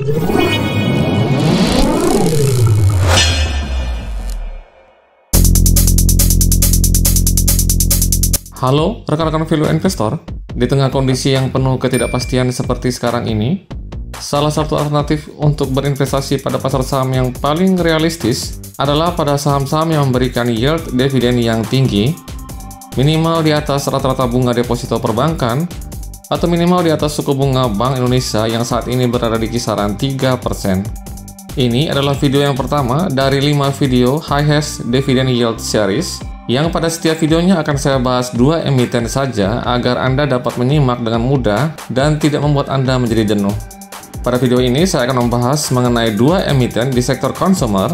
Halo rekan-rekan value investor, di tengah kondisi yang penuh ketidakpastian seperti sekarang ini, salah satu alternatif untuk berinvestasi pada pasar saham yang paling realistis adalah pada saham-saham yang memberikan yield dividen yang tinggi, minimal di atas rata-rata bunga deposito perbankan, atau minimal di atas suku bunga Bank Indonesia yang saat ini berada di kisaran 3%. Ini adalah video yang pertama dari 5 video Highest Dividend Yield Series, yang pada setiap videonya akan saya bahas 2 emiten saja agar Anda dapat menyimak dengan mudah dan tidak membuat Anda menjadi jenuh. Pada video ini saya akan membahas mengenai 2 emiten di sektor consumer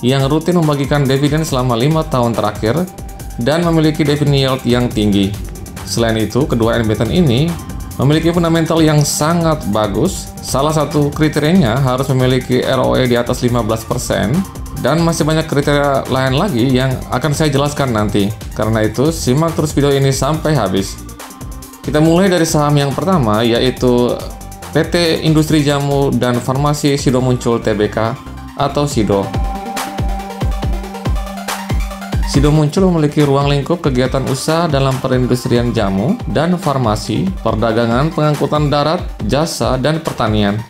yang rutin membagikan dividen selama 5 tahun terakhir dan memiliki dividend yield yang tinggi. Selain itu, kedua emiten ini memiliki fundamental yang sangat bagus. Salah satu kriterianya harus memiliki ROE di atas 15%, dan masih banyak kriteria lain lagi yang akan saya jelaskan nanti. Karena itu, simak terus video ini sampai habis. Kita mulai dari saham yang pertama, yaitu PT Industri Jamu dan Farmasi Sido Muncul Tbk atau Sido. Sido Muncul memiliki ruang lingkup kegiatan usaha dalam perindustrian jamu dan farmasi, perdagangan, pengangkutan darat, jasa, dan pertanian.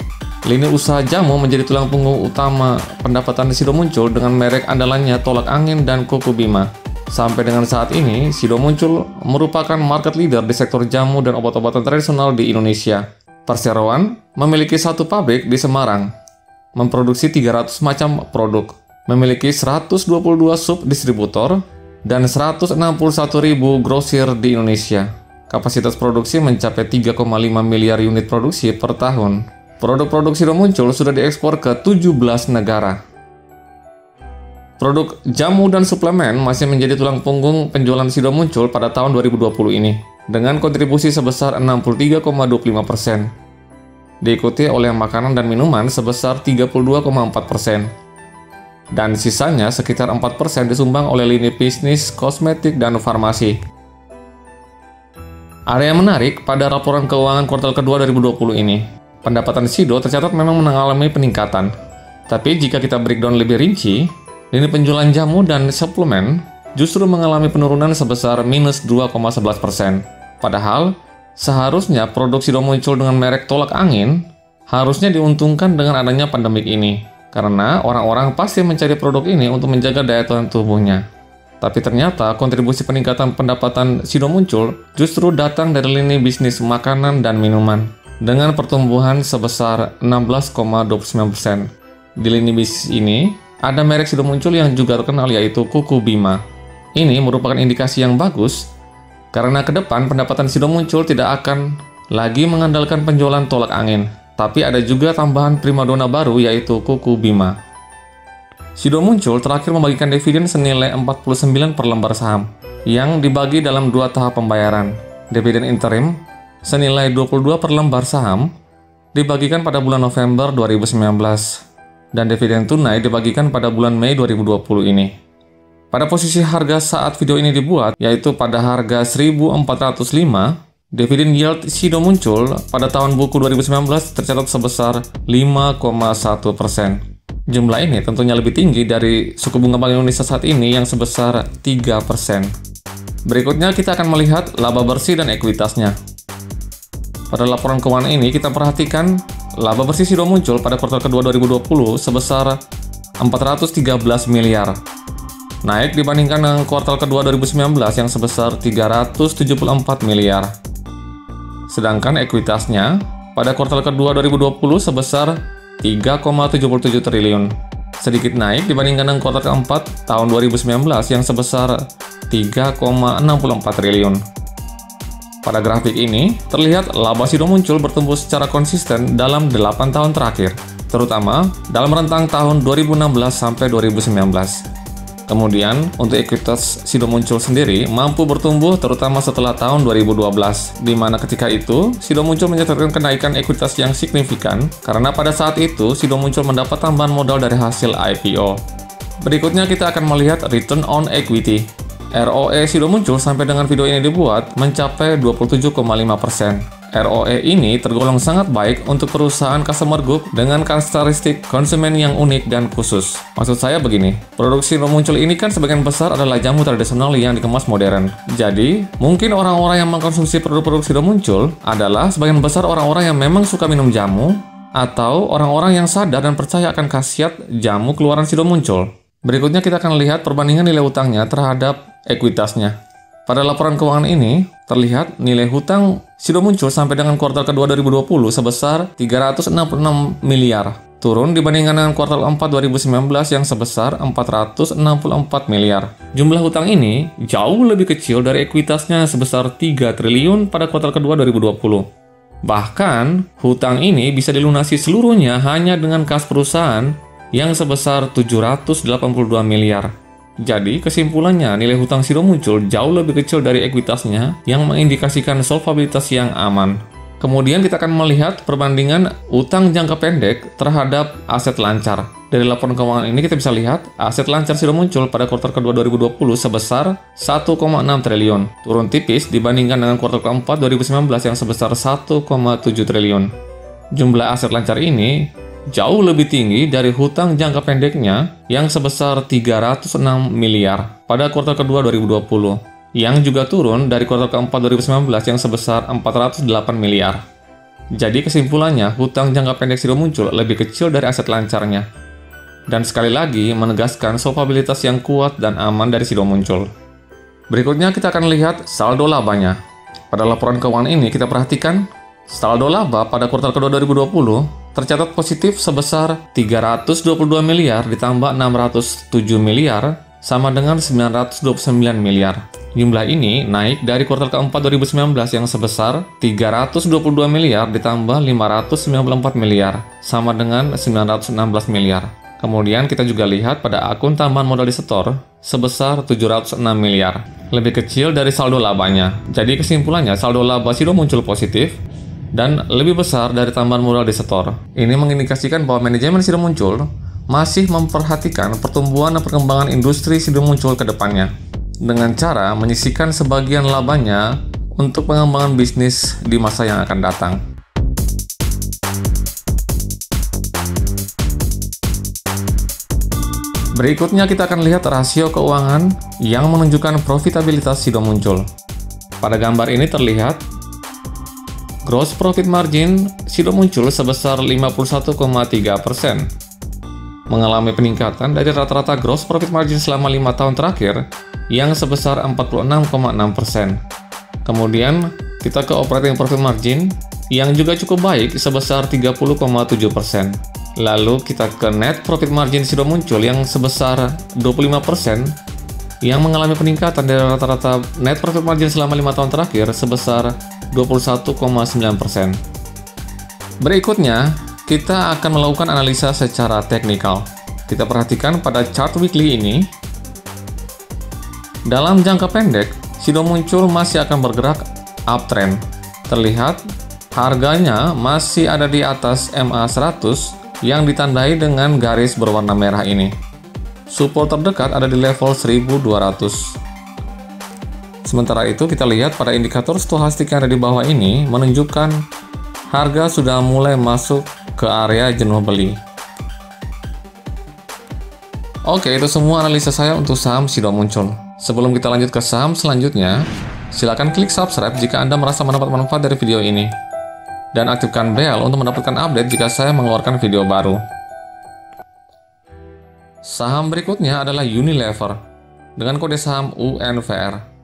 Lini usaha jamu menjadi tulang punggung utama pendapatan Sido Muncul dengan merek andalannya Tolak Angin dan Kuku Bima. Sampai dengan saat ini, Sido Muncul merupakan market leader di sektor jamu dan obat-obatan tradisional di Indonesia. Perseroan memiliki 1 pabrik di Semarang, memproduksi 300 macam produk, memiliki 122 sub-distributor, dan 161.000 grosir di Indonesia. Kapasitas produksi mencapai 3,5 miliar unit produksi per tahun. Produk-produk Sido Muncul sudah diekspor ke 17 negara. Produk jamu dan suplemen masih menjadi tulang punggung penjualan Sido Muncul pada tahun 2020 ini, dengan kontribusi sebesar 63,25%. Diikuti oleh makanan dan minuman sebesar 32,4%. Dan sisanya sekitar 4% disumbang oleh lini bisnis kosmetik dan farmasi. Ada yang menarik pada laporan keuangan kuartal kedua 2020 ini. Pendapatan Sido tercatat memang mengalami peningkatan. Tapi jika kita breakdown lebih rinci, lini penjualan jamu dan suplemen justru mengalami penurunan sebesar minus 2,11%. Padahal, seharusnya produk Sido Muncul dengan merek Tolak Angin harusnya diuntungkan dengan adanya pandemik ini. Karena orang-orang pasti mencari produk ini untuk menjaga daya tahan tubuhnya. Tapi ternyata kontribusi peningkatan pendapatan Sido Muncul justru datang dari lini bisnis makanan dan minuman, dengan pertumbuhan sebesar 16,29%. Di lini bisnis ini, ada merek Sido Muncul yang juga terkenal yaitu Kuku Bima. Ini merupakan indikasi yang bagus, karena ke depan pendapatan Sido Muncul tidak akan lagi mengandalkan penjualan Tolak Angin, tapi ada juga tambahan primadona baru yaitu Kuku Bima. Sido Muncul terakhir membagikan dividen senilai 49 per lembar saham, yang dibagi dalam 2 tahap pembayaran. Dividen interim senilai 22 per lembar saham dibagikan pada bulan November 2019 dan dividen tunai dibagikan pada bulan Mei 2020 ini. Pada posisi harga saat video ini dibuat, yaitu pada harga 1.405, dividen yield Sido Muncul pada tahun buku 2019 tercatat sebesar 5,1%. Jumlah ini tentunya lebih tinggi dari suku bunga Bank Indonesia saat ini yang sebesar 3%. Berikutnya kita akan melihat laba bersih dan ekuitasnya. Pada laporan keuangan ini, kita perhatikan laba bersih Sido Muncul pada kuartal kedua 2020 sebesar 413 miliar. Naik dibandingkan dengan kuartal kedua 2019 yang sebesar 374 miliar. Sedangkan ekuitasnya pada kuartal kedua 2020 sebesar 3,77 triliun. Sedikit naik dibandingkan dengan kuartal keempat tahun 2019 yang sebesar 3,64 triliun. Pada grafik ini, terlihat laba Sido Muncul bertumbuh secara konsisten dalam 8 tahun terakhir, terutama dalam rentang tahun 2016 sampai 2019. Kemudian, untuk ekuitas Sido Muncul sendiri mampu bertumbuh terutama setelah tahun 2012, di mana ketika itu Sido Muncul mencatatkan kenaikan ekuitas yang signifikan karena pada saat itu Sido Muncul mendapat tambahan modal dari hasil IPO. Berikutnya kita akan melihat return on equity. ROE Sido Muncul sampai dengan video ini dibuat mencapai 27,5%. ROE ini tergolong sangat baik untuk perusahaan customer group dengan karakteristik konsumen yang unik dan khusus. Maksud saya begini, produk sido muncul ini kan sebagian besar adalah jamu tradisional yang dikemas modern. Jadi, mungkin orang-orang yang mengkonsumsi produk-produk sido muncul adalah sebagian besar orang-orang yang memang suka minum jamu atau orang-orang yang sadar dan percaya akan khasiat jamu keluaran sido muncul. Berikutnya kita akan lihat perbandingan nilai utangnya terhadap ekuitasnya. Pada laporan keuangan ini, terlihat nilai hutang sido muncul sampai dengan kuartal kedua 2020 sebesar 366 miliar. Turun dibandingkan dengan kuartal 4 2019 yang sebesar 464 miliar. Jumlah hutang ini jauh lebih kecil dari ekuitasnya sebesar 3 triliun pada kuartal kedua 2020. Bahkan, hutang ini bisa dilunasi seluruhnya hanya dengan kas perusahaan yang sebesar 782 miliar. Jadi, kesimpulannya, nilai hutang sido muncul jauh lebih kecil dari ekuitasnya yang mengindikasikan solvabilitas yang aman. Kemudian kita akan melihat perbandingan utang jangka pendek terhadap aset lancar. Dari laporan keuangan ini kita bisa lihat aset lancar sido muncul pada kuartal kedua 2020 sebesar 1,6 triliun, turun tipis dibandingkan dengan kuartal keempat 2019 yang sebesar 1,7 triliun. Jumlah aset lancar ini jauh lebih tinggi dari hutang jangka pendeknya yang sebesar 306 miliar pada kuartal kedua 2020, yang juga turun dari kuartal keempat 2019 yang sebesar 408 miliar. Jadi kesimpulannya, hutang jangka pendek sido muncul lebih kecil dari aset lancarnya. Dan sekali lagi menegaskan solvabilitas yang kuat dan aman dari sido muncul. Berikutnya kita akan lihat saldo labanya. Pada laporan keuangan ini kita perhatikan saldo laba pada kuartal kedua 2020 tercatat positif sebesar 322 miliar ditambah 607 miliar sama dengan 929 miliar. Jumlah ini naik dari kuartal keempat 2019 yang sebesar 322 miliar ditambah 594 miliar sama dengan 916 miliar. Kemudian kita juga lihat pada akun tambahan modal di setor sebesar 706 miliar, lebih kecil dari saldo labanya. Jadi kesimpulannya saldo laba sido muncul positif dan lebih besar dari tambahan modal di setor. Ini mengindikasikan bahwa manajemen sido muncul masih memperhatikan pertumbuhan dan perkembangan industri sido muncul ke depannya dengan cara menyisihkan sebagian labanya untuk pengembangan bisnis di masa yang akan datang. Berikutnya kita akan lihat rasio keuangan yang menunjukkan profitabilitas sido muncul. Pada gambar ini terlihat gross profit margin sido muncul sebesar 51,3%, mengalami peningkatan dari rata-rata gross profit margin selama 5 tahun terakhir yang sebesar 46,6%. Kemudian kita ke operating profit margin yang juga cukup baik sebesar 30,7%. Lalu kita ke net profit margin sido muncul yang sebesar 25%, yang mengalami peningkatan dari rata-rata net profit margin selama 5 tahun terakhir sebesar 21,9%. Berikutnya, kita akan melakukan analisa secara teknikal. Kita perhatikan pada chart weekly ini, dalam jangka pendek, sido muncul masih akan bergerak uptrend. Terlihat, harganya masih ada di atas MA100 yang ditandai dengan garis berwarna merah ini. Support terdekat ada di level 1200. Sementara itu kita lihat pada indikator stochastik yang ada di bawah ini menunjukkan harga sudah mulai masuk ke area jenuh beli. Oke, itu semua analisa saya untuk saham sido muncul. Sebelum kita lanjut ke saham selanjutnya, silakan klik subscribe jika Anda merasa mendapat manfaat dari video ini. Dan aktifkan bel untuk mendapatkan update jika saya mengeluarkan video baru. Saham berikutnya adalah Unilever dengan kode saham UNVR.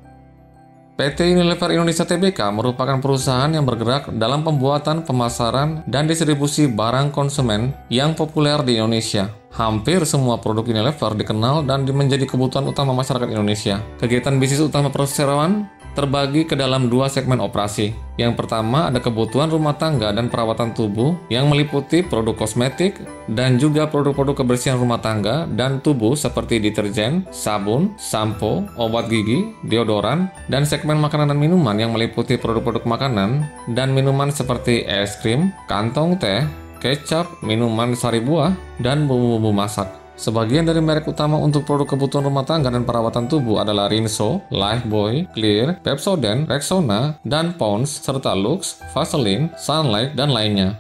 PT Unilever Indonesia Tbk merupakan perusahaan yang bergerak dalam pembuatan, pemasaran, dan distribusi barang konsumen yang populer di Indonesia. Hampir semua produk Unilever dikenal dan menjadi kebutuhan utama masyarakat Indonesia. Kegiatan bisnis utama perseroan terbagi ke dalam dua segmen operasi. Yang pertama ada kebutuhan rumah tangga dan perawatan tubuh yang meliputi produk kosmetik dan juga produk-produk kebersihan rumah tangga dan tubuh seperti deterjen, sabun, sampo, obat gigi, deodoran, dan segmen makanan dan minuman yang meliputi produk-produk makanan dan minuman seperti es krim, kantong teh, kecap, minuman sari buah, dan bumbu-bumbu masak. Sebagian dari merek utama untuk produk kebutuhan rumah tangga dan perawatan tubuh adalah Rinso, Lifebuoy, Clear, Pepsodent, Rexona, dan Pond's, serta Lux, Vaseline, Sunlight, dan lainnya.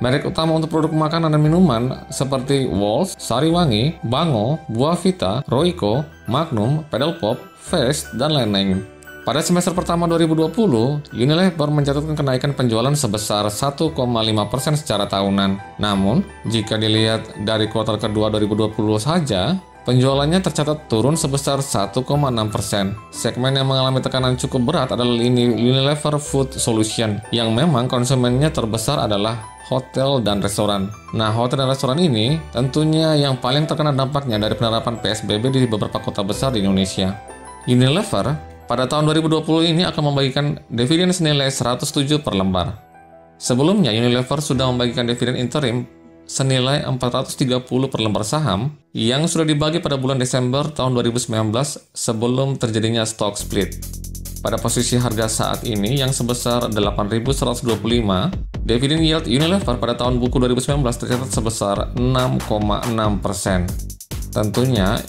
Merek utama untuk produk makanan dan minuman seperti Walls, Sariwangi, Bango, Buah Vita, Royco, Magnum, Pedal Pop, Fast, dan lain-lain. Pada semester pertama 2020, Unilever mencatatkan kenaikan penjualan sebesar 1,5% secara tahunan. Namun, jika dilihat dari kuartal kedua 2020 saja, penjualannya tercatat turun sebesar 1,6%. Segmen yang mengalami tekanan cukup berat adalah Unilever Food Solution, yang memang konsumennya terbesar adalah hotel dan restoran. Nah, hotel dan restoran ini tentunya yang paling terkena dampaknya dari penerapan PSBB di beberapa kota besar di Indonesia. Unilever pada tahun 2020 ini akan membagikan dividen senilai 107 per lembar. Sebelumnya, Unilever sudah membagikan dividen interim senilai 430 per lembar saham yang sudah dibagi pada bulan Desember tahun 2019 sebelum terjadinya stock split. Pada posisi harga saat ini yang sebesar 8.125, dividen yield Unilever pada tahun buku 2019 tercatat sebesar 6,6%. Tentunya,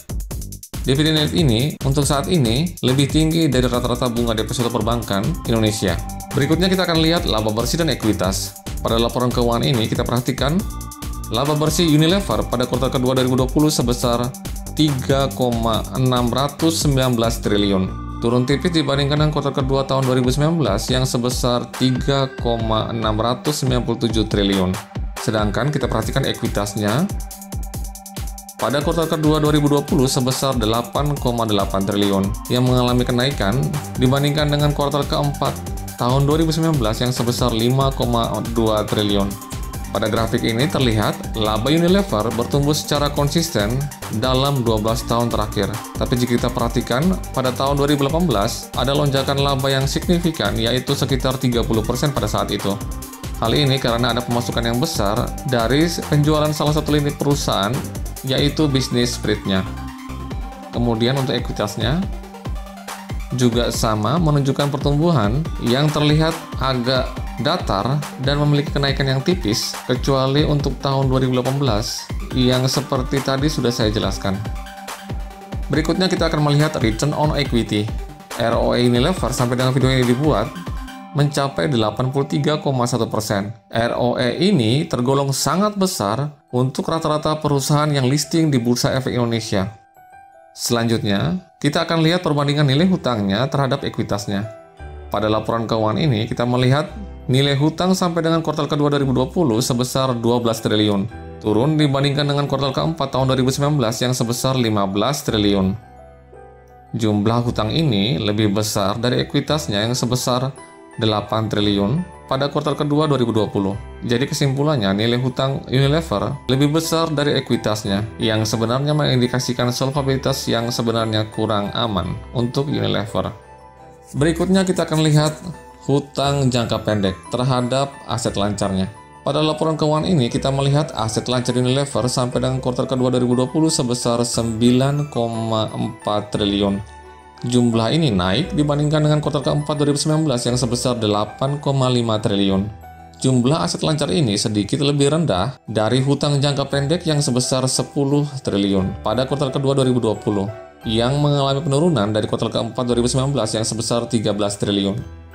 dividen yield ini untuk saat ini lebih tinggi dari rata-rata bunga deposito perbankan Indonesia. Berikutnya kita akan lihat laba bersih dan ekuitas. Pada laporan keuangan ini kita perhatikan laba bersih Unilever pada kuartal kedua 2020 sebesar 3,619 triliun. Turun tipis dibandingkan dengan kuartal kedua tahun 2019 yang sebesar 3,697 triliun. Sedangkan kita perhatikan ekuitasnya pada kuartal kedua 2020 sebesar 8,8 triliun yang mengalami kenaikan dibandingkan dengan kuartal keempat tahun 2019 yang sebesar 5,2 triliun. Pada grafik ini terlihat laba Unilever bertumbuh secara konsisten dalam 12 tahun terakhir. Tapi jika kita perhatikan, pada tahun 2018 ada lonjakan laba yang signifikan yaitu sekitar 30% pada saat itu. Hal ini karena ada pemasukan yang besar dari penjualan salah satu lini perusahaan yaitu bisnis spiritnya. Kemudian untuk ekuitasnya juga sama menunjukkan pertumbuhan yang terlihat agak datar dan memiliki kenaikan yang tipis kecuali untuk tahun 2018 yang seperti tadi sudah saya jelaskan. Berikutnya kita akan melihat return on equity. ROE Unilever sampai dengan video ini dibuat mencapai 83,1%. ROE ini tergolong sangat besar untuk rata-rata perusahaan yang listing di Bursa Efek Indonesia. Selanjutnya, kita akan lihat perbandingan nilai hutangnya terhadap ekuitasnya. Pada laporan keuangan ini, kita melihat nilai hutang sampai dengan kuartal kedua 2020 sebesar 12 triliun, turun dibandingkan dengan kuartal keempat tahun 2019 yang sebesar 15 triliun. Jumlah hutang ini lebih besar dari ekuitasnya yang sebesar 8 triliun pada kuartal kedua 2020. Jadi kesimpulannya, nilai hutang Unilever lebih besar dari ekuitasnya, yang sebenarnya mengindikasikan solvabilitas yang sebenarnya kurang aman untuk Unilever. Berikutnya kita akan lihat hutang jangka pendek terhadap aset lancarnya. Pada laporan keuangan ini kita melihat aset lancar Unilever sampai dengan kuartal kedua 2020 sebesar 9,4 triliun. Jumlah ini naik dibandingkan dengan kuartal keempat 2019 yang sebesar 8,5 triliun. Jumlah aset lancar ini sedikit lebih rendah dari hutang jangka pendek yang sebesar 10 triliun pada kuartal kedua 2020, yang mengalami penurunan dari kuartal keempat 2019 yang sebesar 13 triliun.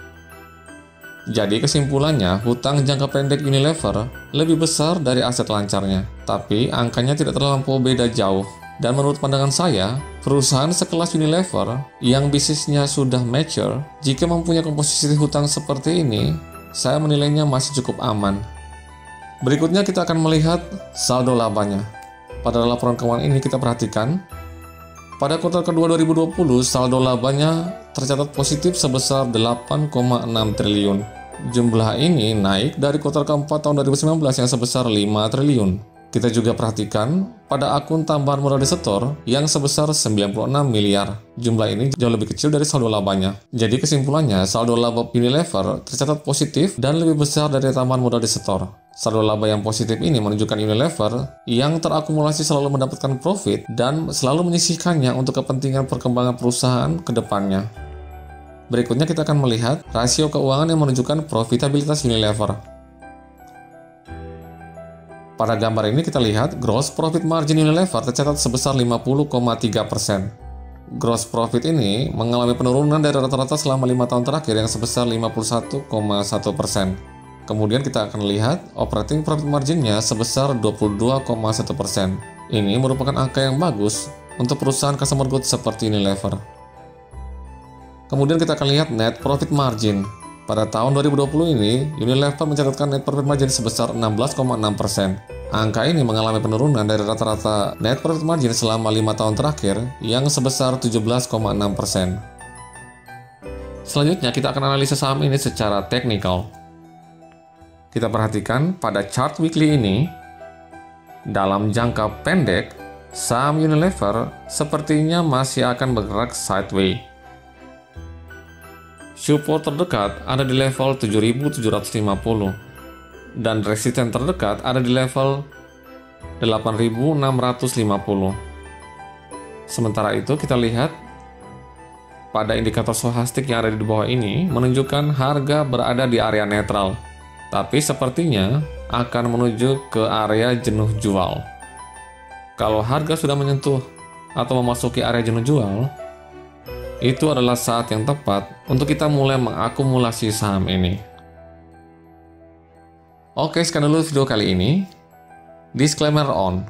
Jadi kesimpulannya, hutang jangka pendek Unilever lebih besar dari aset lancarnya, tapi angkanya tidak terlampau beda jauh. Dan menurut pandangan saya, perusahaan sekelas Unilever yang bisnisnya sudah mature, jika mempunyai komposisi hutang seperti ini, saya menilainya masih cukup aman. Berikutnya kita akan melihat saldo labanya. Pada laporan keuangan ini kita perhatikan, pada kuartal kedua 2020, saldo labanya tercatat positif sebesar 8,6 triliun. Jumlah ini naik dari kuartal keempat tahun 2019 yang sebesar 5 triliun. Kita juga perhatikan pada akun tambahan modal desetor yang sebesar 96 miliar. Jumlah ini jauh lebih kecil dari saldo labanya. Jadi kesimpulannya, saldo laba Unilever tercatat positif dan lebih besar dari tambahan modal desetor. Saldo laba yang positif ini menunjukkan Unilever yang terakumulasi selalu mendapatkan profit dan selalu menyisihkannya untuk kepentingan perkembangan perusahaan ke depannya. Berikutnya kita akan melihat rasio keuangan yang menunjukkan profitabilitas Unilever. Pada gambar ini kita lihat gross profit margin Unilever tercatat sebesar 50,3%. Gross profit ini mengalami penurunan dari rata-rata selama 5 tahun terakhir yang sebesar 51,1%. Kemudian kita akan lihat operating profit marginnya sebesar 22,1%. Ini merupakan angka yang bagus untuk perusahaan consumer goods seperti Unilever. Kemudian kita akan lihat net profit margin. Pada tahun 2020 ini, Unilever mencatatkan net profit margin sebesar 16,6%. Angka ini mengalami penurunan dari rata-rata net profit margin selama 5 tahun terakhir yang sebesar 17,6%. Selanjutnya, kita akan analisa saham ini secara teknikal. Kita perhatikan pada chart weekly ini, dalam jangka pendek, saham Unilever sepertinya masih akan bergerak sideways. Support terdekat ada di level 7.750 dan resisten terdekat ada di level 8.650. Sementara itu kita lihat pada indikator stochastik yang ada di bawah ini menunjukkan harga berada di area netral, tapi sepertinya akan menuju ke area jenuh jual. Kalau harga sudah menyentuh atau memasuki area jenuh jual, itu adalah saat yang tepat untuk kita mulai mengakumulasi saham ini. Oke, sekian dulu video kali ini. Disclaimer on.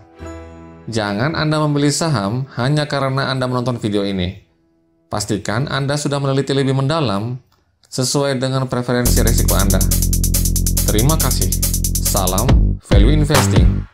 Jangan Anda membeli saham hanya karena Anda menonton video ini. Pastikan Anda sudah meneliti lebih mendalam sesuai dengan preferensi risiko Anda. Terima kasih. Salam Value Investing.